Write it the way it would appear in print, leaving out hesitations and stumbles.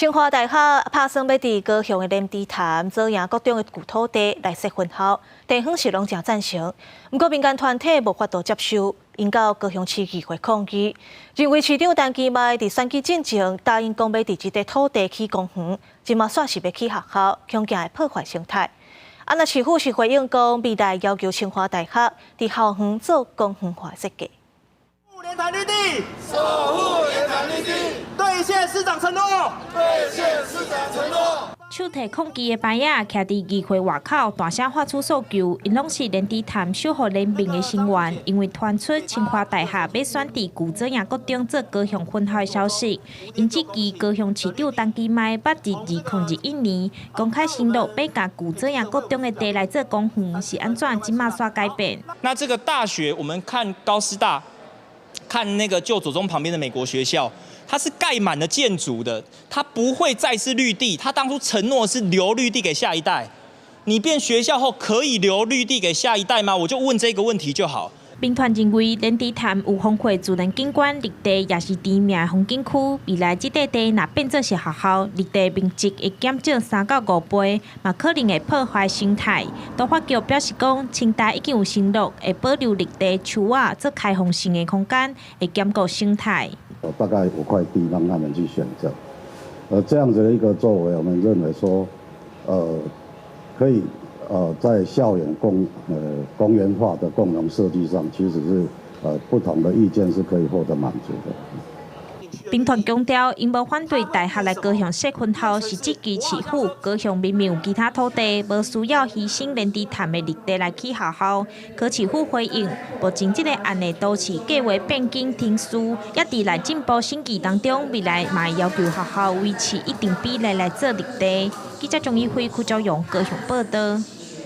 清华大学打算要伫高雄的莲池潭做赢各种的旧土地来设分校，地方是拢正赞成。不过民间团体无法度接受，因到高雄市议会抗议，认为市长陈其迈伫选举进前答应讲要伫这块土地起公园，今嘛煞是要起学校，恐惊会破坏生态。若市府是回应讲，未来要求清华大学伫校园做公园化设计。 莲潭绿地，守护莲潭绿地，兑现市长承诺，兑现市长承诺。手提抗议的牌仔徛伫议会外口，大声发出诉求，因拢是莲池潭守护人民的成员，因为传出清华大学要选伫旧左营国中做高雄分校的消息，因这期高雄市长陈其迈捌伫2021年公开承诺要甲旧左营国中的地来做公园，是安怎今嘛煞改变？那这个大学，我们看高师大。 看那个旧左中旁边的美国学校，它是盖满了建筑的，它不会再是绿地。它当初承诺是留绿地给下一代，你变学校后可以留绿地给下一代吗？我就问这个问题就好。兵团认为莲池潭有风化自然景观绿地，也是知名的风景区。未来这块地若变做是学校，绿地面积会减少3到5倍，嘛可能会破坏生态。都发局表示讲，清大已经有承诺会保留绿地树仔做开放性的空间，会兼顾生态。大概5块地让他们去选择，这样子的一个作为，我们认为说，可以。 在校园公园化的共同设计上，其实是不同的意见是可以获得满足的。兵团强调，因无反对大学来高雄设分校，是这支市府高雄明明有其他土地，无需要牺牲莲池潭的绿地来起学校。可市府回应，目前这个案的都市计划变更停事，也伫来进步审议当中，未来嘛要求学校维持一定比例来做绿地。记者钟义辉、邱昭勇高雄报道。